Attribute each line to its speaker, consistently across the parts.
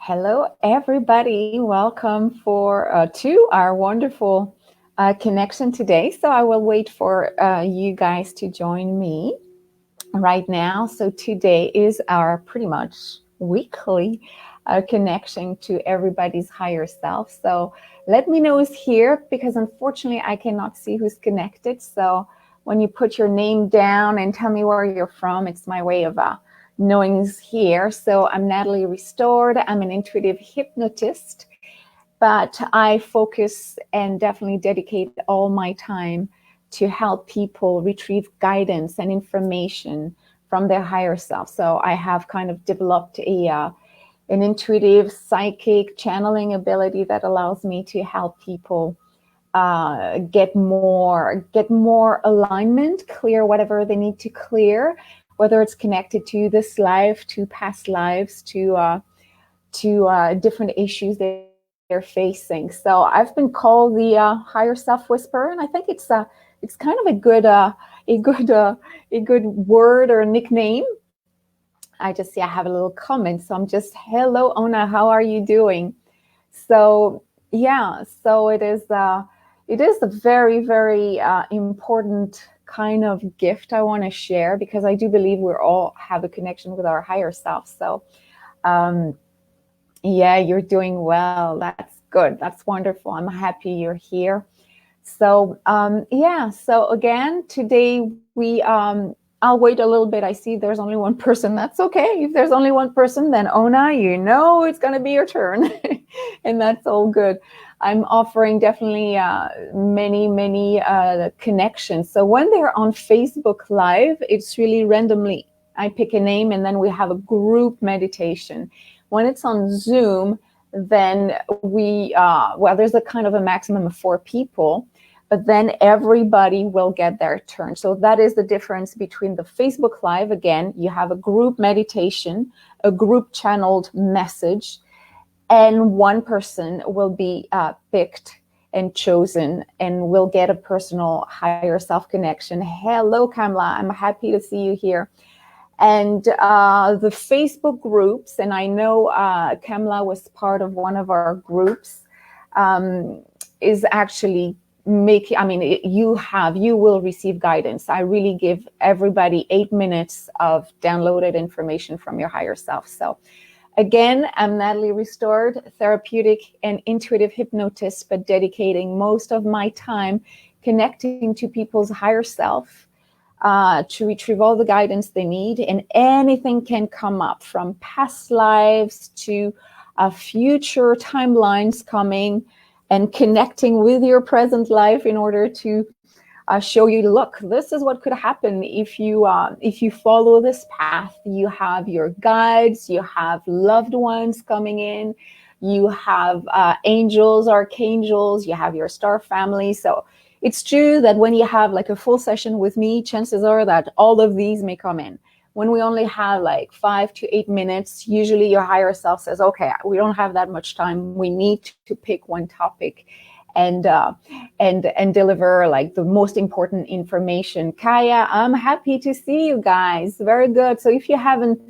Speaker 1: Hello, everybody. Welcome to our wonderful connection today. So I will wait for you guys to join me right now. So today is our pretty much weekly connection to everybody's higher self. So let me know who's here because unfortunately I cannot see who's connected. So when you put your name down and tell me where you're from, it's my way of knowing who's here. So I'm Nathalie Restored. I'm an intuitive hypnotist, but I focus and definitely dedicate all my time to help people retrieve guidance and information from their higher self. So I have kind of developed an intuitive psychic channeling ability that allows me to help people get more alignment, clear whatever they need to clear, whether it's connected to this life, to past lives, to different issues they're facing. So I've been called the higher self whisperer, and I think it's kind of a good word or a nickname. I just see I have a little comment, so I'm just hello Ona, how are you doing? So yeah, so it is a very important kind of gift I want to share because I do believe we all have a connection with our higher self. So yeah, you're doing well. That's good. That's wonderful. I'm happy you're here. So yeah, so again, today I'll wait a little bit. I see there's only one person. That's okay. If there's only one person, then Ona, you know it's going to be your turn. And that's all good. I'm offering definitely many connections. So when they're on Facebook Live, it's really randomly. I pick a name and then we have a group meditation. When it's on Zoom, then there's a kind of a maximum of 4 people, but then everybody will get their turn. So that is the difference between the Facebook Live. Again, you have a group meditation, a group channeled message, and one person will be picked and chosen and will get a personal higher self connection. Hello, Kamla. I'm happy to see you here. And the Facebook groups, and I know Kamla was part of one of our groups, is actually you will receive guidance. I really give everybody 8 minutes of downloaded information from your higher self. So again, I'm Nathalie Restored, therapeutic and intuitive hypnotist, but dedicating most of my time connecting to people's higher self to retrieve all the guidance they need. And anything can come up, from past lives to future timelines coming, and connecting with your present life in order to show you, look, this is what could happen if you follow this path. You have your guides, you have loved ones coming in, you have angels, archangels, you have your star family. So it's true that when you have like a full session with me, chances are that all of these may come in. When we only have like 5 to 8 minutes, usually your higher self says, okay, we don't have that much time. We need to pick one topic and deliver like the most important information. Kaya, I'm happy to see you guys. Very good. So if you haven't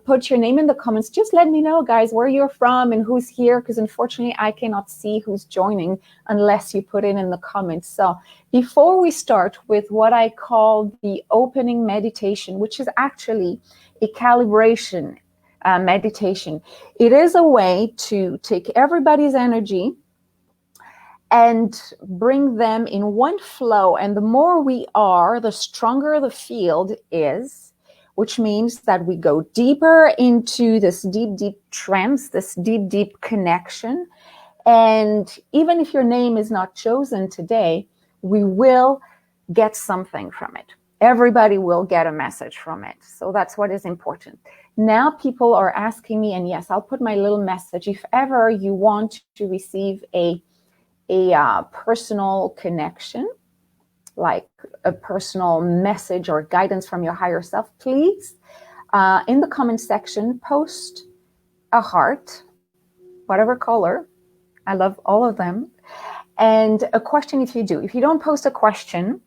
Speaker 1: put your name in the comments, just let me know, guys, where you're from and who's here, because unfortunately I cannot see who's joining unless you put it in the comments. So before we start with what I call the opening meditation, which is actually a calibration meditation, it is a way to take everybody's energy and bring them in one flow. And the more we are, the stronger the field is, which means that we go deeper into this deep trance, this deep connection. And even if your name is not chosen today, we will get something from it. Everybody will get a message from it. So that's what is important. Now people are asking me, and yes, I'll put my little message. If ever you want to receive a personal connection, like a personal message or guidance from your higher self, please, in the comment section, post a heart, whatever color. I love all of them. And a question if you do. If you don't post a question,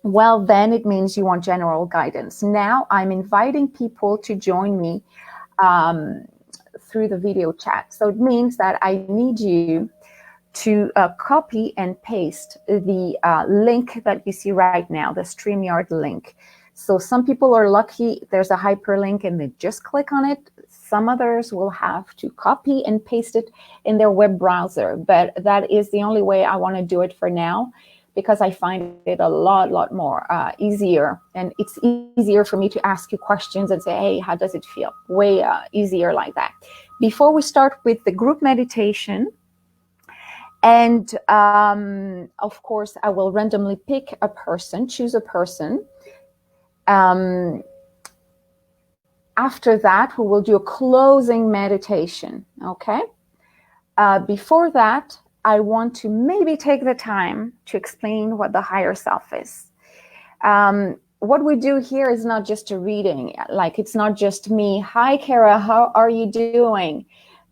Speaker 1: well, then it means you want general guidance. Now I'm inviting people to join me through the video chat. So it means that I need you to copy and paste the link that you see right now, the StreamYard link. So some people are lucky, there's a hyperlink and they just click on it. Some others will have to copy and paste it in their web browser, but that is the only way I want to do it for now, because I find it a lot more easier, and it's easier for me to ask you questions and say, hey, how does it feel? Way easier like that. Before we start with the group meditation, and of course, I will randomly pick a person, choose a person. After that, we will do a closing meditation, okay? Before that, I want to maybe take the time to explain what the higher self is. What we do here is not just a reading, like it's not just me. Hi, Kara, how are you doing?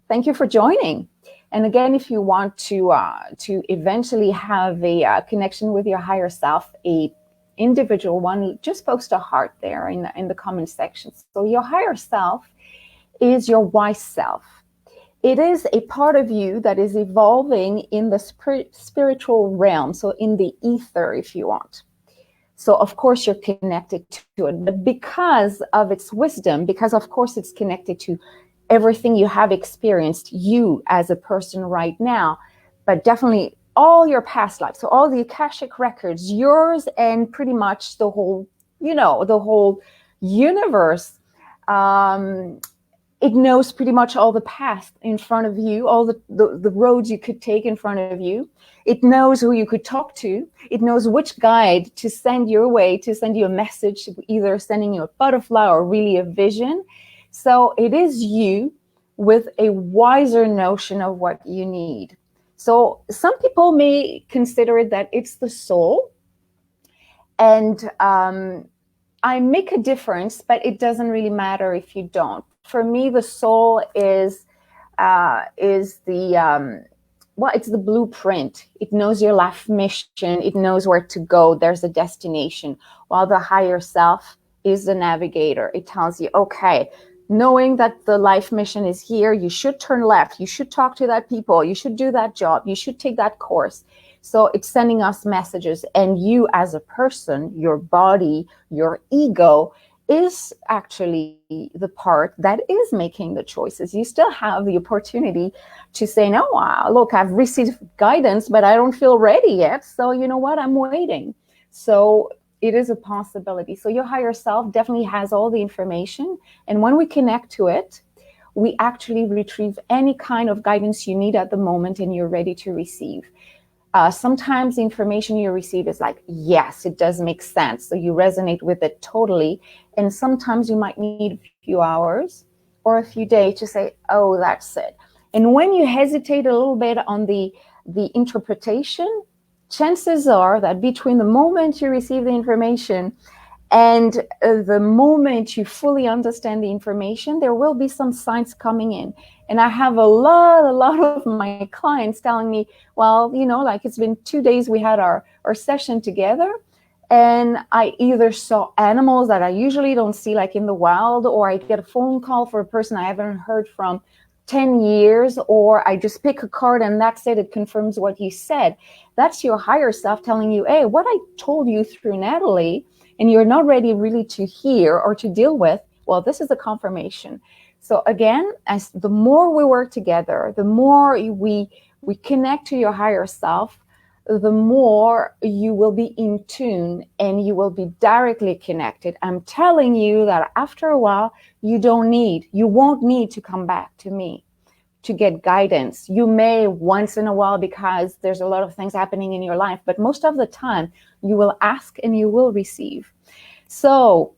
Speaker 1: Thank you for joining. And again, if you want to eventually have a connection with your higher self, a individual one, just post a heart there in the comment section. So your higher self is your wise self. It is a part of you that is evolving in the spiritual realm, so in the ether, if you want. So of course you're connected to it, but because of its wisdom, because of course it's connected to everything you have experienced, you as a person right now, but definitely all your past lives, so all the Akashic records, yours and pretty much the whole, the whole universe, it knows pretty much all the path in front of you, all the roads you could take in front of you. It knows who you could talk to. It knows which guide to send your way, to send you a message, either sending you a butterfly or really a vision. So it is you with a wiser notion of what you need. So some people may consider that it's the soul, and I make a difference, but it doesn't really matter if you don't. For me, the soul is the it's the blueprint. It knows your life mission. It knows where to go. There's a destination. While the higher self is the navigator. It tells you, okay, knowing that the life mission is here, you should turn left. You should talk to that people. You should do that job. You should take that course. So it's sending us messages, and you as a person, your body, your ego is actually the part that is making the choices. You still have the opportunity to say, no, look, I've received guidance, but I don't feel ready yet. So you know what? I'm waiting. So it is a possibility. So your higher self definitely has all the information. And when we connect to it, we actually retrieve any kind of guidance you need at the moment and you're ready to receive. Sometimes the information you receive is like, yes, it does make sense. So you resonate with it totally. And sometimes you might need a few hours or a few days to say, oh, that's it. And when you hesitate a little bit on the interpretation, chances are that between the moment you receive the information and the moment you fully understand the information, there will be some signs coming in. And I have a lot of my clients telling me, well, like it's been 2 days we had our session together, and I either saw animals that I usually don't see like in the wild, or I get a phone call for a person I haven't heard from 10 years, or I just pick a card and that's it. It confirms what you said. That's your higher self telling you, hey, what I told you through Nathalie, and you're not ready really to hear or to deal with, well, this is a confirmation. So again, as the more we work together, the more we connect to your higher self, the more you will be in tune and you will be directly connected. I'm telling you that after a while, you won't need to come back to me to get guidance. You may once in a while because there's a lot of things happening in your life, but most of the time you will ask and you will receive. So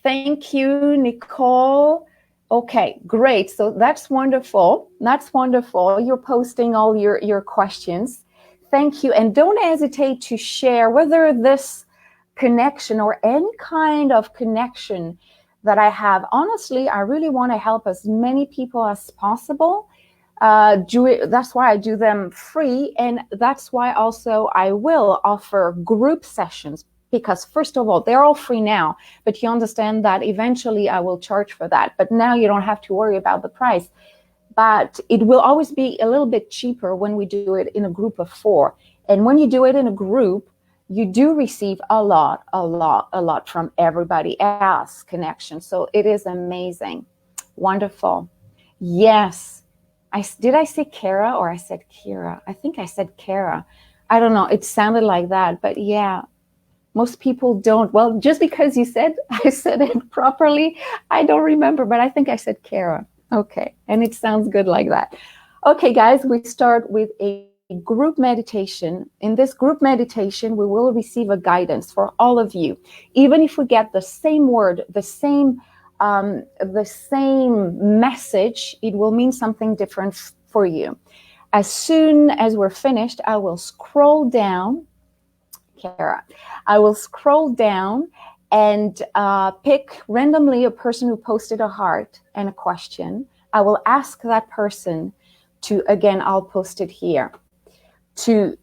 Speaker 1: thank you, Nicole. Okay, great. So that's wonderful. That's wonderful. You're posting all your questions. Thank you. And don't hesitate to share whether this connection or any kind of connection that I have. Honestly, I really want to help as many people as possible. That's why I do them free. And that's why also I will offer group sessions, Because first of all, they're all free now, but you understand that eventually I will charge for that. But now you don't have to worry about the price. But it will always be a little bit cheaper when we do it in a group of 4. And when you do it in a group, you do receive a lot from everybody else connection. So it is amazing. Wonderful. Yes. Did I say Kara or I said Kira? I think I said Kara. I don't know. It sounded like that, but yeah. Most people don't. Well, just because you said I said it properly, I don't remember, but I think I said Kara. Okay, and it sounds good like that. Okay, guys, we start with a group meditation. In this group meditation, we will receive a guidance for all of you. Even if we get the same word, the same message, it will mean something different for you. As soon as we're finished, I will scroll down. Kara, I will scroll down and pick randomly a person who posted a heart and a question. I will ask that person to, again, I'll post it here, to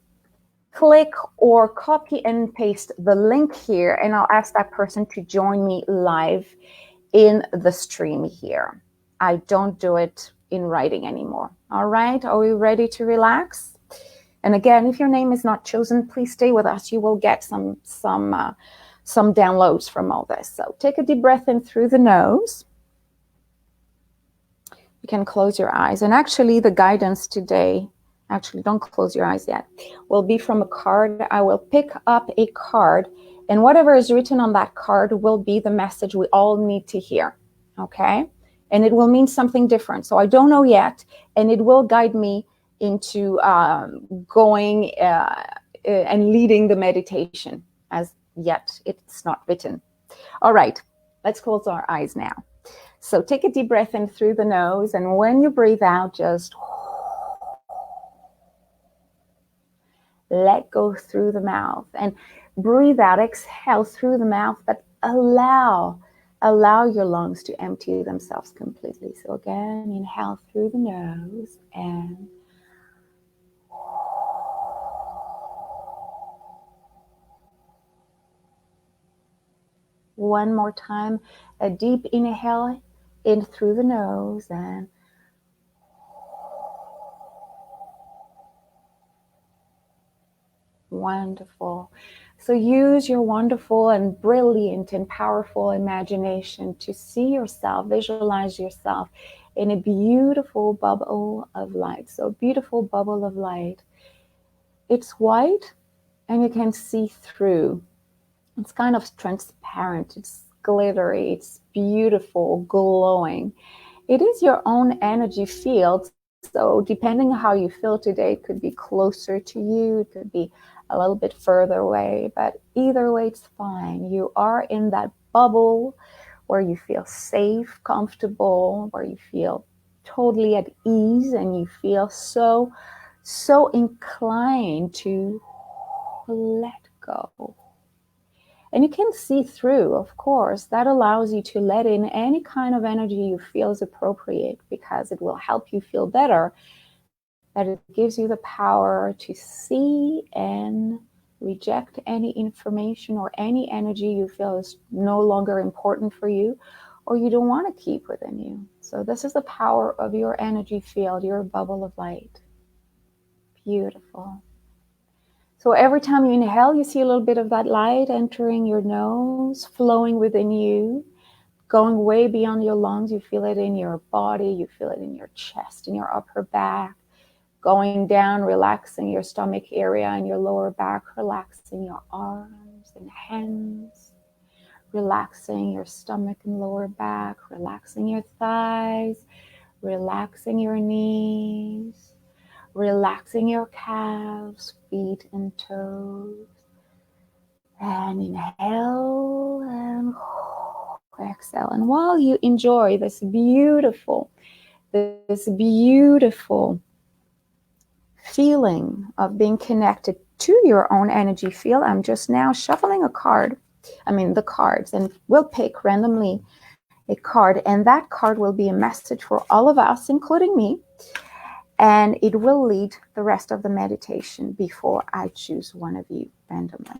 Speaker 1: click or copy and paste the link here, and I'll ask that person to join me live in the stream here. I don't do it in writing anymore. All right, are we ready to relax? And again, if your name is not chosen, please stay with us. You will get some downloads from all this. So take a deep breath in through the nose. You can close your eyes. And actually, the guidance today, actually, don't close your eyes yet, will be from a card. I will pick up a card, and whatever is written on that card will be the message we all need to hear. Okay? And it will mean something different. So I don't know yet, and it will guide me into going and leading the meditation, as yet it's not written. All right, let's close our eyes now. So take a deep breath in through the nose, and when you breathe out, just let go through the mouth, and breathe out, exhale through the mouth, but allow your lungs to empty themselves completely. So again, inhale through the nose and one more time, a deep inhale in through the nose and wonderful. So use your wonderful and brilliant and powerful imagination to see yourself, visualize yourself in a beautiful bubble of light. So beautiful bubble of light. It's white and you can see through. It's kind of transparent, it's glittery, it's beautiful, glowing. It is your own energy field. So depending on how you feel today, it could be closer to you, it could be a little bit further away, but either way, it's fine. You are in that bubble where you feel safe, comfortable, where you feel totally at ease, and you feel so inclined to let go. And you can see through, of course. That allows you to let in any kind of energy you feel is appropriate, because it will help you feel better. That it gives you the power to see and reject any information or any energy you feel is no longer important for you or you don't want to keep within you. So this is the power of your energy field, your bubble of light. Beautiful. So every time you inhale, you see a little bit of that light entering your nose, flowing within you, going way beyond your lungs. You feel it in your body, you feel it in your chest, in your upper back, going down, relaxing your stomach area and your lower back, relaxing your arms and hands, relaxing your stomach and lower back, relaxing your thighs, relaxing your knees, relaxing your calves, feet and toes. And inhale and exhale. And while you enjoy this beautiful feeling of being connected to your own energy field, I'm just now shuffling the cards, and we'll pick randomly a card, and that card will be a message for all of us, including me. And it will lead the rest of the meditation before I choose one of you randomly.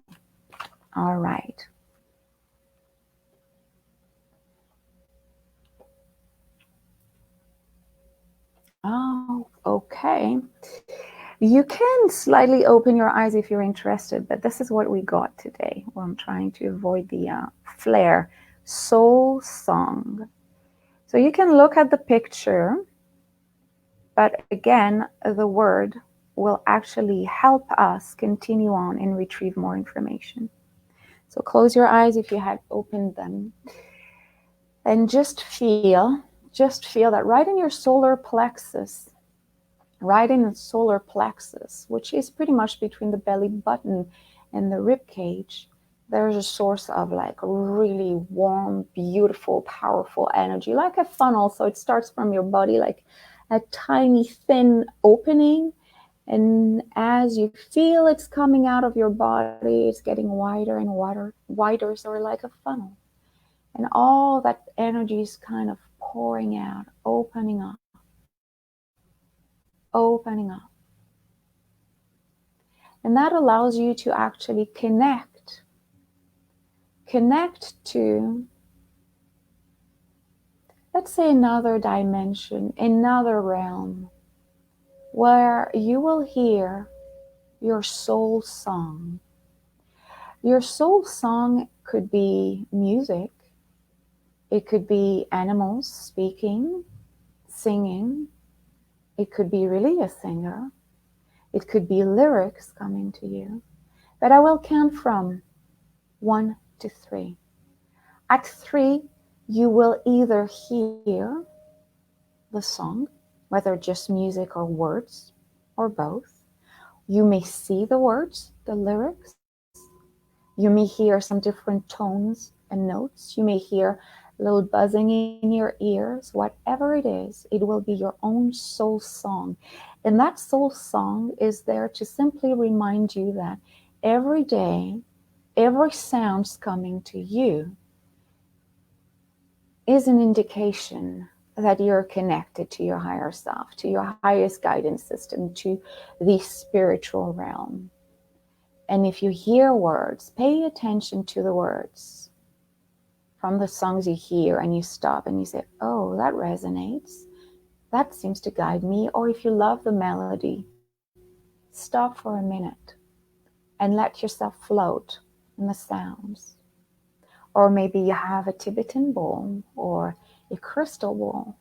Speaker 1: All right. Oh, okay. You can slightly open your eyes if you're interested, but this is what we got today. Well, I'm trying to avoid the flare. Soul song. So you can look at the picture, but again, the word will actually help us continue on and retrieve more information. So close your eyes if you had opened them. And just feel that right in your solar plexus, right in the solar plexus, which is pretty much between the belly button and the rib cage, there's a source of like really warm, beautiful, powerful energy, like a funnel. So it starts from your body like a tiny thin opening, and as you feel it's coming out of your body, it's getting wider and wider, so like a funnel. And all that energy is kind of pouring out, opening up, opening up. And that allows you to actually connect to, let's say, another dimension, another realm, where you will hear your soul song. Your soul song could be music. It could be animals speaking, singing. It could be really a singer. It could be lyrics coming to you. But I will count from 1 to 3. At 3, you will either hear the song, whether just music or words, or both. You may see the words, the lyrics. You may hear some different tones and notes. You may hear a little buzzing in your ears. Whatever it is, it will be your own soul song. And that soul song is there to simply remind you that every day, every sound's coming to you is an indication that you're connected to your higher self, to your highest guidance system, to the spiritual realm. And if you hear words, pay attention to the words from the songs you hear, and you stop and you say, oh, that resonates. That seems to guide me. Or if you love the melody, stop for a minute and let yourself float in the sounds. Or maybe you have a Tibetan bowl or a crystal bowl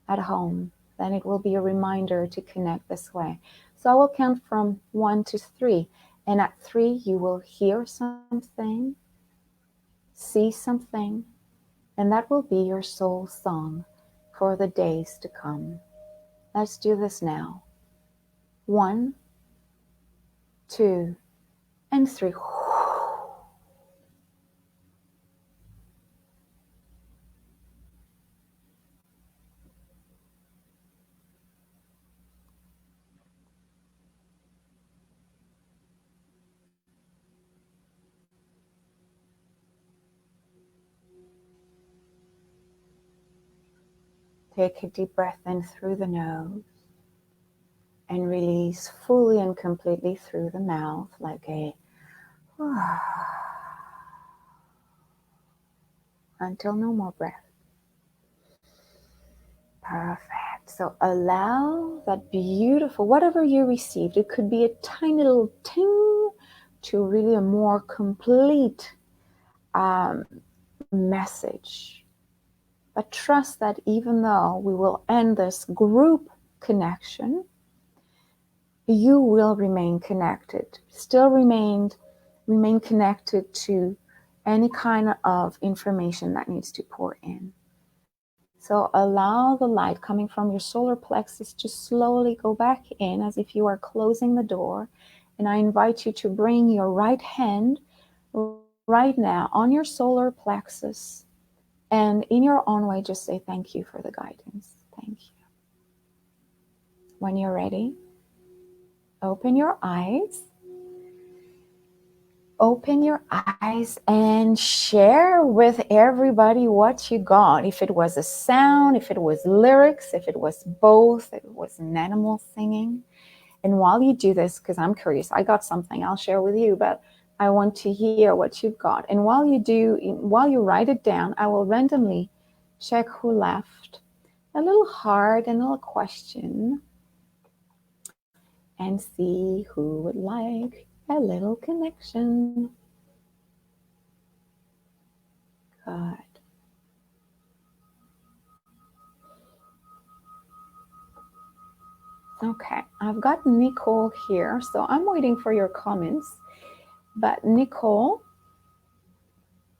Speaker 1: at home. Then it will be a reminder to connect this way. So I will count from 1 to 3. And at 3, you will hear something, see something, and that will be your soul song for the days to come. Let's do this now. 1, 2, and 3. Take a deep breath in through the nose and release fully and completely through the mouth like a until no more breath. Perfect. So allow that beautiful, whatever you received, it could be a tiny little ting to really a more complete message. But trust that even though we will end this group connection, you will remain connected, still remain connected to any kind of information that needs to pour in. So allow the light coming from your solar plexus to slowly go back in as if you are closing the door. And I invite you to bring your right hand right now on your solar plexus. And in your own way, just say thank you for the guidance. Thank you. When you're ready, open your eyes. Open your eyes and share with everybody what you got. If it was a sound, if it was lyrics, if it was both, if it was an animal singing. And while you do this, because I'm curious, I got something I'll share with you, but I want to hear what you've got. And while you write it down, I will randomly check who left a little heart and a little question and see who would like a little connection. Good. Okay, I've got Nicole here, so I'm waiting for your comments. But Nicole,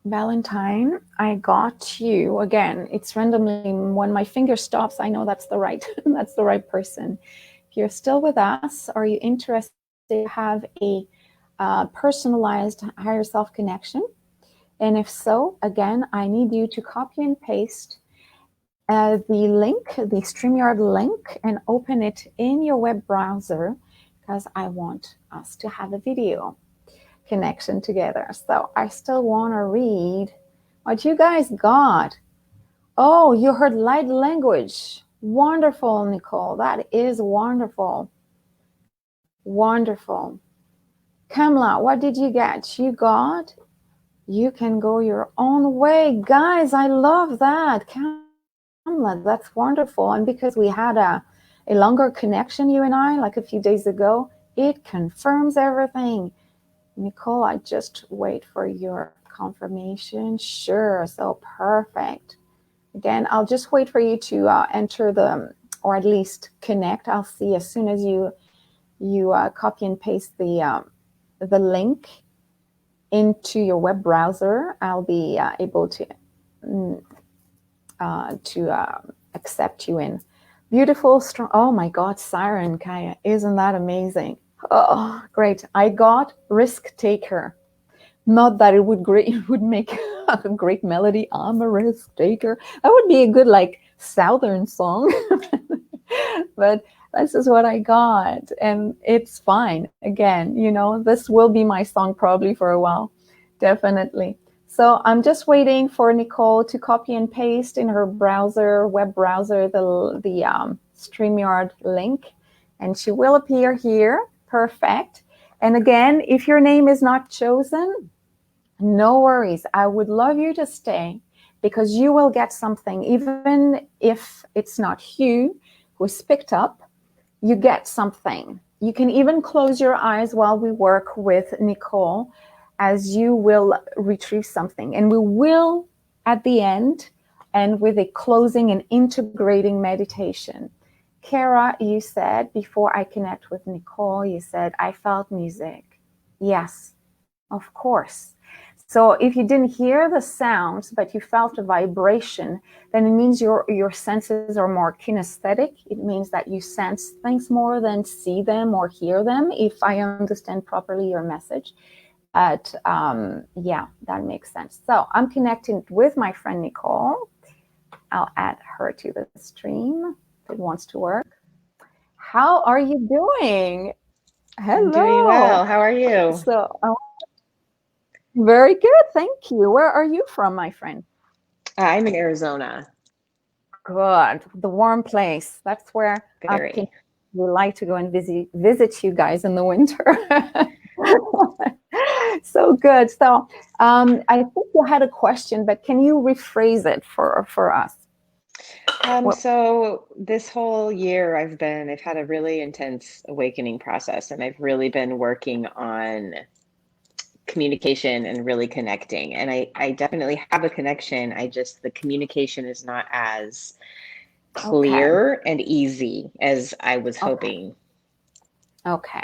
Speaker 1: Valentine, I got you again. It's randomly when my finger stops. I know that's the right that's the right person. If you're still with us, are you interested to have a personalized higher self connection? And if so, again, I need you to copy and paste the link, the StreamYard link, and open it in your web browser because I want us to have a video connection together. So I still want to read what you guys got. Oh, you heard light language. Wonderful, Nicole. That is wonderful. Wonderful. Kamla, what did you get? You got, you can go your own way. Guys, I love that. Kamla, that's wonderful. And because we had a longer connection, you and I, like a few days ago, it confirms everything. Nicole, I just wait for your confirmation. Sure, so perfect. Again, I'll just wait for you to enter or at least connect. I'll see as soon as you copy and paste the link into your web browser. I'll be able to accept you in. Beautiful, strong. Oh my God, Siren, Kaya, isn't that amazing? Oh, great. I got risk taker. Not that it would make a great melody. I'm a risk taker. That would be a good like Southern song. But this is what I got. And it's fine. Again, this will be my song probably for a while. Definitely. So I'm just waiting for Nicole to copy and paste in her browser, web browser, the StreamYard link. And she will appear here. Perfect. And again, if your name is not chosen, no worries. I would love you to stay because you will get something. Even if it's not Hugh who's picked up, you get something. You can even close your eyes while we work with Nicole as you will retrieve something. And we will, at the end, end with a closing and integrating meditation. Kara, you said, before I connect with Nicole, you said, I felt music. Yes, of course. So if you didn't hear the sounds, but you felt a vibration, then it means your senses are more kinesthetic. It means that you sense things more than see them or hear them, if I understand properly your message. But yeah, that makes sense. So I'm connecting with my friend Nicole. I'll add her to the stream if it wants to work. How are you doing? Hello.
Speaker 2: I'm doing well. How are you?
Speaker 1: So, very good. Thank you. Where are you from, my friend?
Speaker 2: I'm in Arizona.
Speaker 1: Good. The warm place. That's where
Speaker 2: Very.
Speaker 1: we like to go and visit you guys in the winter. So good. So I think you had a question, but can you rephrase it for us?
Speaker 2: So this whole year I've had a really intense awakening process, and I've really been working on communication and really connecting. And I definitely have a connection. The communication is not as clear and easy as I was hoping.
Speaker 1: Okay,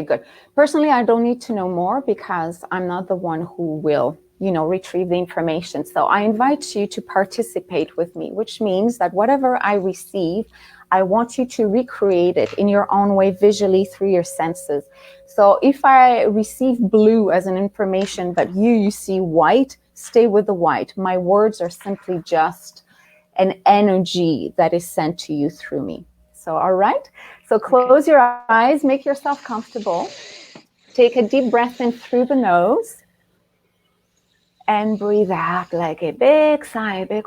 Speaker 1: good. Personally, I don't need to know more because I'm not the one who will, retrieve the information. So I invite you to participate with me, which means that whatever I receive, I want you to recreate it in your own way, visually through your senses. So if I receive blue as an information, but you see white, stay with the white. My words are simply just an energy that is sent to you through me. So, all right. So close your eyes, make yourself comfortable. Take a deep breath in through the nose and breathe out like a big sigh, a big.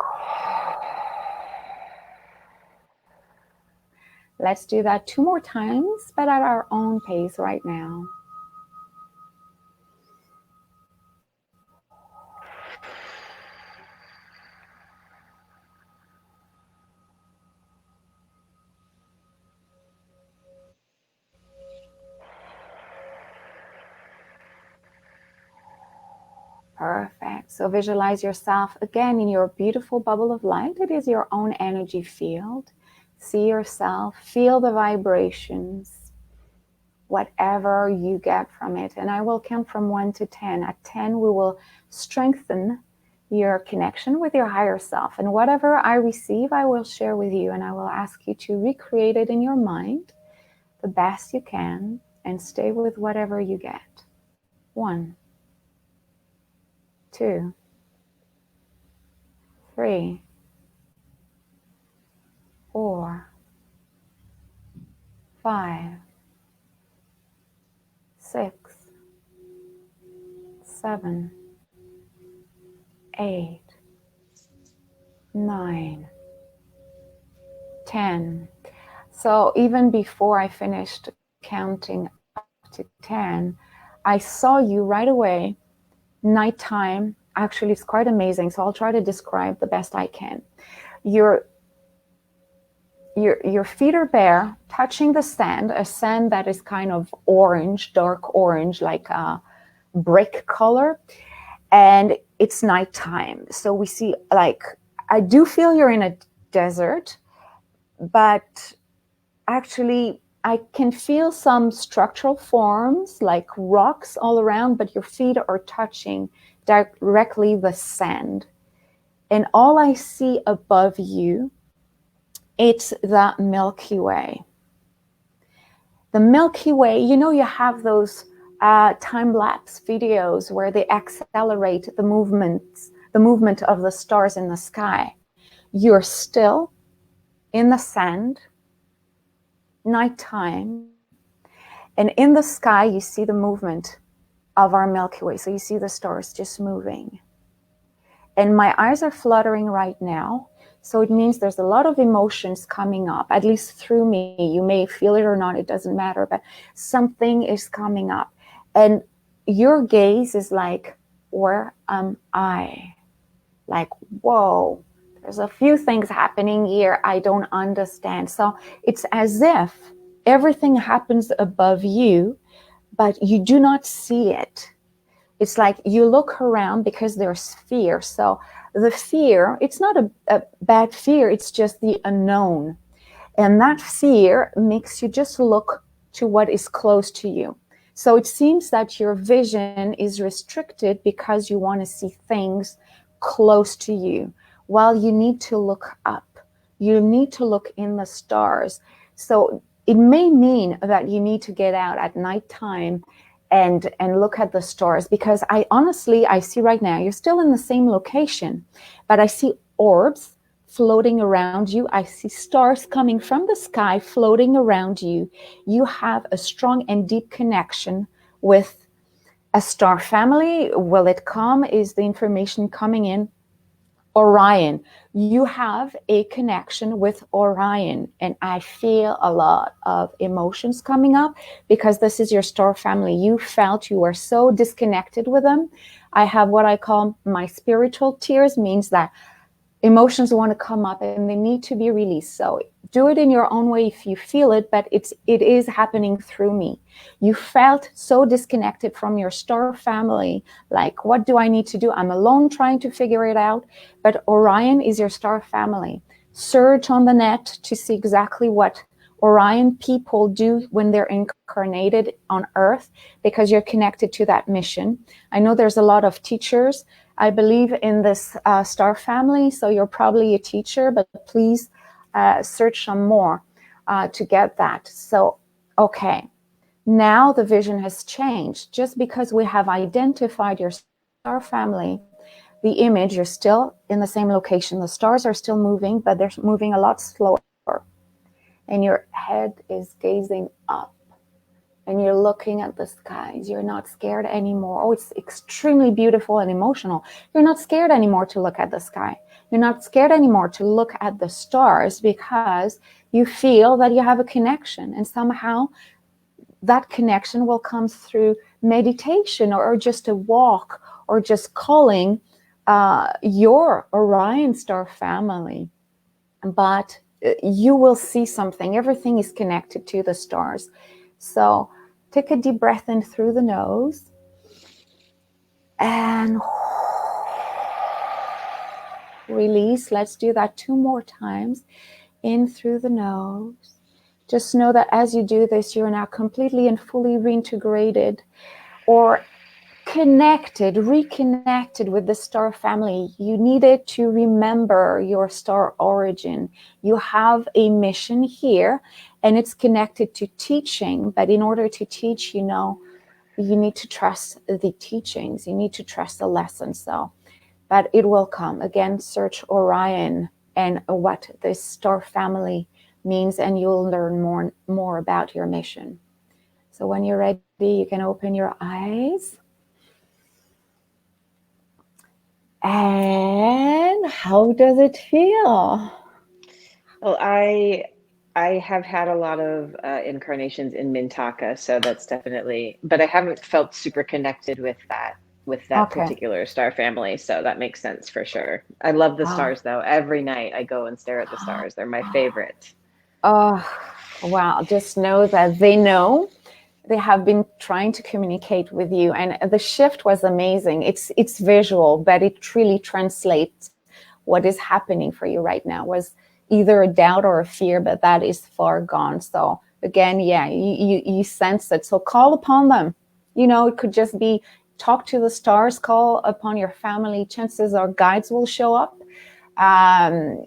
Speaker 1: Let's do that 2 more times, but at our own pace right now. Perfect. So visualize yourself again in your beautiful bubble of light. It is your own energy field. See yourself, feel the vibrations, whatever you get from it. And I will count from 1 to 10. At 10, we will strengthen your connection with your higher self. And whatever I receive, I will share with you. And I will ask you to recreate it in your mind the best you can and stay with whatever you get. 1, 2, 3, 4, 5, 6, 7, 8, 9, 10. So even before I finished counting up to 10, I saw you right away, nighttime. Actually, it's quite amazing. So I'll try to describe the best I can. Your feet are bare, touching the sand, a sand that is kind of orange, dark orange, like a brick color. And it's nighttime. So we see, like, I do feel you're in a desert, but actually I can feel some structural forms like rocks all around, but your feet are touching directly the sand. And all I see above you, it's the Milky Way. The Milky Way, you know, you have those time-lapse videos where they accelerate the movement of the stars in the sky. You're still in the sand, nighttime, and in the sky you see the movement of our Milky Way. So you see the stars just moving. And my eyes are fluttering right now. So it means there's a lot of emotions coming up, at least through me. You may feel it or not, it doesn't matter, but something is coming up. And your gaze is like, where am I? Like, whoa, there's a few things happening here I don't understand. So it's as if everything happens above you, but you do not see it. It's like you look around because there's fear. So the fear, it's not a bad fear, it's just the unknown. And that fear makes you just look to what is close to you. So it seems that your vision is restricted because you want to see things close to you, while you need to look up. You need to look in the stars. So it may mean that you need to get out at nighttime and look at the stars, because I see right now, you're still in the same location, but I see orbs floating around you. I see stars coming from the sky floating around you. You have a strong and deep connection with a star family. Will it come? Is the information coming in? Orion. You have a connection with Orion, and I feel a lot of emotions coming up because this is your star family. You felt you were so disconnected with them. I have what I call my spiritual tears, means that emotions want to come up and they need to be released. So do it in your own way if you feel it, but it is happening through me. You felt so disconnected from your star family. Like, what do I need to do? I'm alone trying to figure it out. But Orion is your star family. Search on the net to see exactly what Orion people do when they're incarnated on Earth, because you're connected to that mission. I know there's a lot of teachers, I believe, in this star family, so you're probably a teacher, but please search some more to get that. So, okay, now the vision has changed. Just because we have identified your star family, the image, you're still in the same location. The stars are still moving, but they're moving a lot slower. And your head is gazing up. And you're looking at the skies. You're not scared anymore. Oh, it's extremely beautiful and emotional. You're not scared anymore to look at the sky. You're not scared anymore to look at the stars, because you feel that you have a connection. And somehow that connection will come through meditation, or just a walk, or just calling your Orion star family. But you will see something. Everything is connected to the stars. So take a deep breath in through the nose and release. Let's do that 2 more times. In through the nose. Just know that as you do this, you're now completely and fully reintegrated or connected, reconnected with the star family. You needed to remember your star origin. You have a mission here, and it's connected to teaching. But in order to teach, you need to trust the teachings. You need to trust the lessons. So, but it will come. Again, search Orion and what this star family means, and you'll learn more about your mission. So when you're ready, you can open your eyes. And how does it feel?
Speaker 2: Well, I have had a lot of incarnations in Mintaka, so that's definitely, but I haven't felt super connected with that
Speaker 1: Okay.
Speaker 2: particular star family, so that makes sense for sure. I love the
Speaker 1: Oh.
Speaker 2: stars though. Every night I go and stare at the stars. They're my favorite.
Speaker 1: Oh, wow. Just know that they know. They have been trying to communicate with you, and the shift was amazing. It's visual, but it really translates what is happening for you right now. Was either a doubt or a fear, but that is far gone. So again, yeah, you sense it. So call upon them. It could just be talk to the stars, call upon your family. Chances are guides will show up.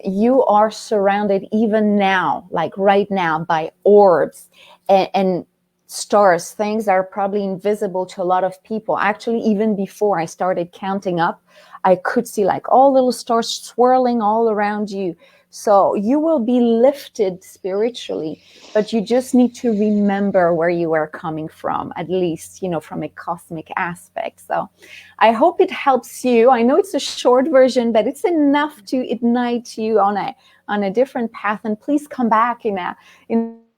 Speaker 1: You are surrounded even now, like right now, by orbs and stars, things that are probably invisible to a lot of people. Actually, even before I started counting up, I could see like all little stars swirling all around you. So you will be lifted spiritually, but you just need to remember where you are coming from, at least, from a cosmic aspect. So I hope it helps you. I know it's a short version, but it's enough to ignite you on a different path. And please come back in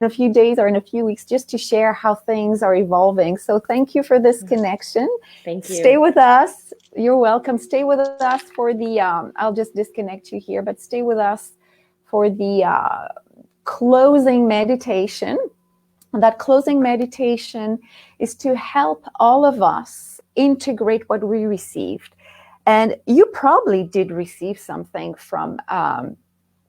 Speaker 1: a few days or in a few weeks just to share how things are evolving. So thank you for this connection.
Speaker 2: Thank you.
Speaker 1: Stay with us. You're welcome. Stay with us for the, I'll just disconnect you here, but stay with us for the closing meditation. And that closing meditation is to help all of us integrate what we received. And you probably did receive something from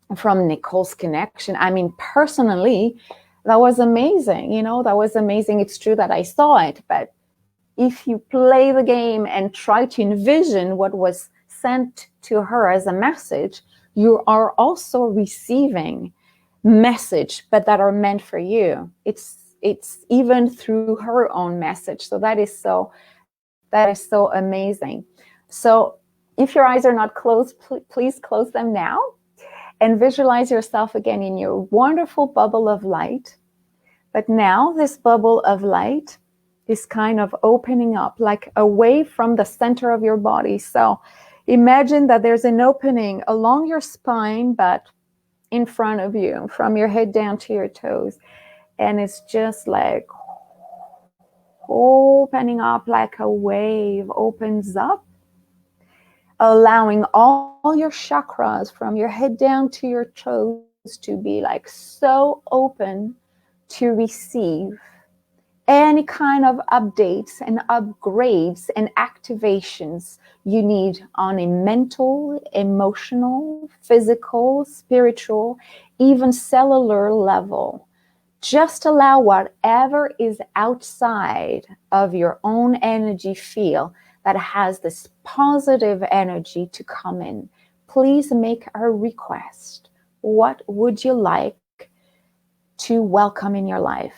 Speaker 1: Nicole's connection. I mean, personally, that was amazing. That was amazing. It's true that I saw it, but if you play the game and try to envision what was sent to her as a message, you are also receiving message, but that are meant for you. It's even through her own message. So that is so amazing. So if your eyes are not closed, please close them now and visualize yourself again in your wonderful bubble of light. But now this bubble of light is kind of opening up, like away from the center of your body. So imagine that there's an opening along your spine, but in front of you, from your head down to your toes. And it's just like opening up like a wave opens up, allowing all your chakras from your head down to your toes to be like so open to receive any kind of updates and upgrades and activations you need on a mental, emotional, physical, spiritual, even cellular level. Just allow whatever is outside of your own energy field that has this positive energy to come in. Please make a request. What would you like to welcome in your life?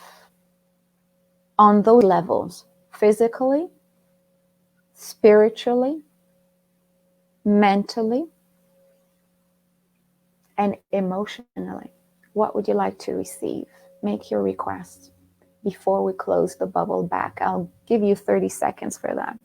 Speaker 1: On those levels, physically, spiritually, mentally, and emotionally. What would you like to receive? Make your request before we close the bubble back. I'll give you 30 seconds for that.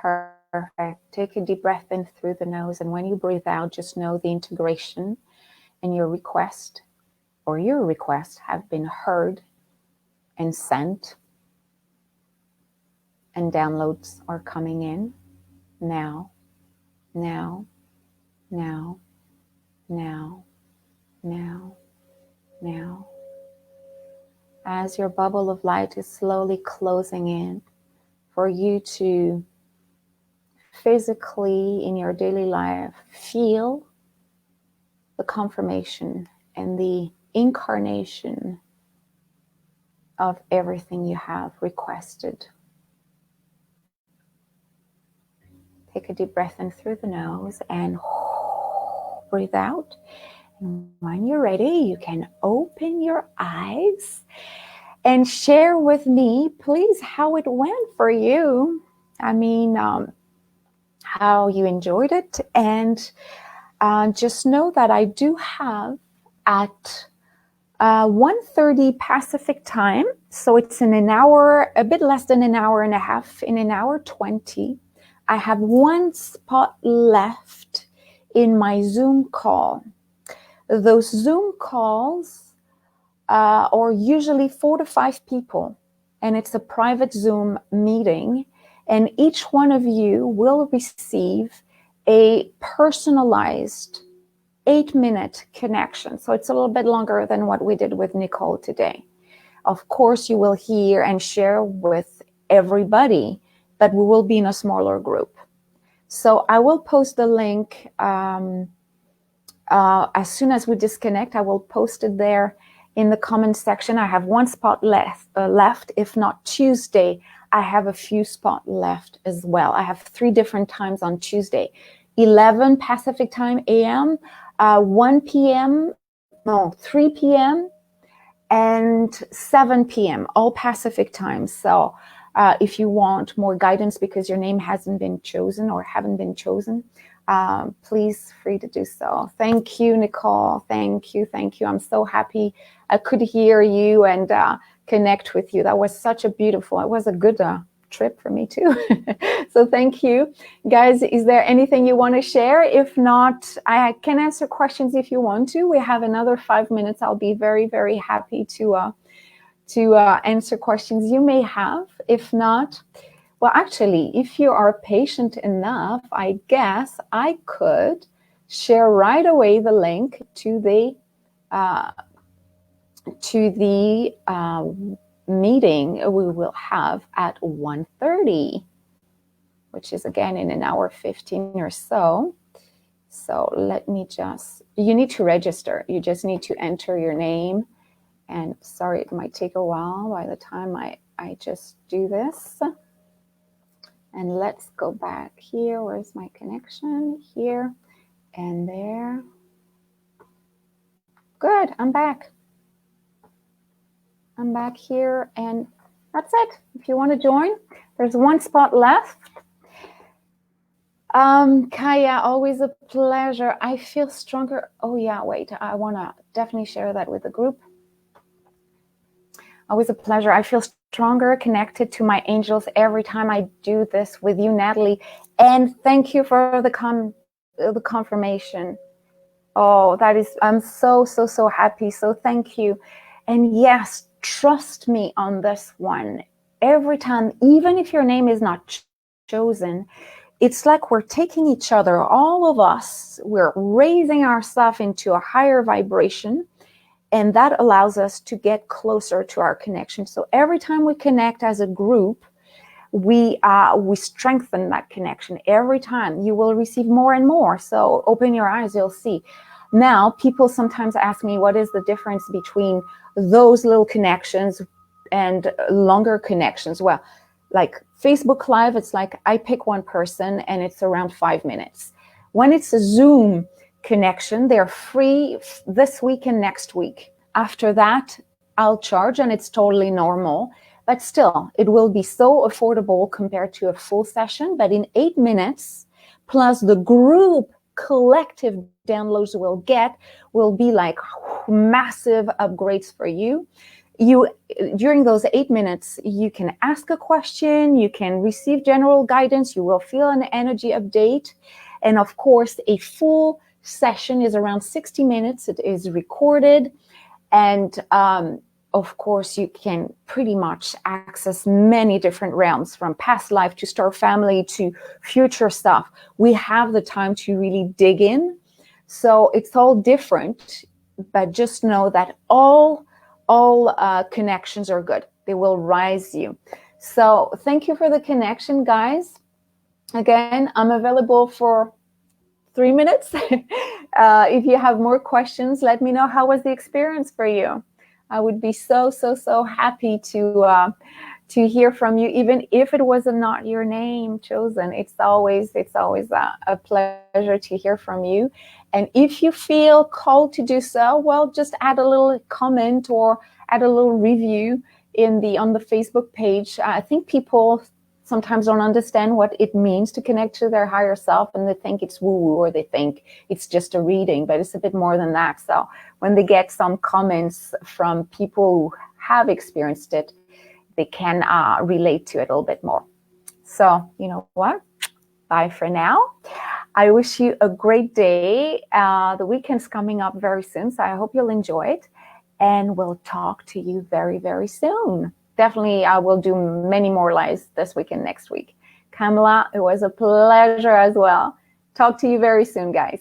Speaker 1: Perfect. Take a deep breath in through the nose, and when you breathe out, just know the integration and your request or your requests have been heard and sent, and downloads are coming in now, now, now, now, now, now. As your bubble of light is slowly closing in, for you to physically in your daily life feel the confirmation and the incarnation of everything you have requested. Take a deep breath in through the nose and breathe out. And when you're ready, you can open your eyes and share with me, please, how it went for you. I mean, how you enjoyed it. And just know that I do have at 1:30 Pacific time, so it's in an hour, a bit less than an hour and a half, in an hour 20, I have one spot left in my Zoom call. Those Zoom calls are usually 4 to 5 people, and it's a private Zoom meeting, and each one of you will receive a personalized 8-minute connection. So it's a little bit longer than what we did with Nicole today. Of course, you will hear and share with everybody, but we will be in a smaller group. So I will post the link as soon as we disconnect. I will post it there in the comment section. I have one spot left. If not Tuesday, I have a few spots left as well. I have 3 different times on Tuesday: 11 Pacific time AM, 1 p.m., no, 3 p.m., and 7 p.m., all Pacific times. So if you want more guidance because your name hasn't been chosen or haven't been chosen, please free to do so. Thank you, Nicole. Thank you. Thank you. I'm so happy I could hear you and connect with you. That was such a beautiful, it was a good trip for me too. So thank you. Guys, is there anything you want to share? If not, I can answer questions if you want to. We have another 5 minutes. I'll be very, very happy to answer questions you may have. If not, well, actually, if you are patient enough, I guess I could share right away the link to the meeting we will have at 1:30, which is again in an hour 15 or so. So let me just, you need to register. You just need to enter your name. And sorry, it might take a while by the time I just do this. And let's go back here. Where's my connection? Here and there. Good, I'm back. I'm back here, and that's it. If you want to join, there's one spot left. Kaya, always a pleasure. I feel stronger. Oh yeah, wait, I want to definitely share that with the group. Always a pleasure. I feel stronger, connected to my angels every time I do this with you, Nathalie. And thank you for the confirmation. Oh, that is, I'm so happy. So thank you. And yes, trust me on this one. Every time, even if your name is not chosen, it's like we're taking each other, all of us, we're raising ourselves into a higher vibration, and that allows us to get closer to our connection. So every time we connect as a group, we strengthen that connection. Every time you will receive more and more. So open your eyes, you'll see. Now, people sometimes ask me, what is the difference between those little connections and longer connections? Well, like Facebook Live, it's like I pick one person and it's around 5 minutes. When it's a Zoom connection, they're free this week and next week. After that, I'll charge, and it's totally normal. But still, it will be so affordable compared to a full session. But in 8 minutes, plus the group collective downloads will be like massive upgrades for you. During those 8 minutes, you can ask a question, you can receive general guidance, you will feel an energy update. And of course, a full session is around 60 minutes. It is recorded. And of course, you can pretty much access many different realms, from past life to star family to future stuff. We have the time to really dig in. So it's all different, but just know that all connections are good. They will rise you. So thank you for the connection, guys. Again, I'm available for 3 minutes. If you have more questions, let me know. How was the experience for you? I would be so happy to hear from you, even if it was not your name chosen. It's always a pleasure to hear from you. And if you feel called to do so, well, just add a little comment or add a little review on the Facebook page. I think people sometimes don't understand what it means to connect to their higher self, and they think it's woo-woo, or they think it's just a reading, but it's a bit more than that. So when they get some comments from people who have experienced it, they can relate to it a little bit more. So you know what? Bye for now. I wish you a great day. The weekend's coming up very soon, so I hope you'll enjoy it. And we'll talk to you very soon. Definitely, I will do many more lives this week and next week. Kamala, it was a pleasure as well. Talk to you very soon, guys.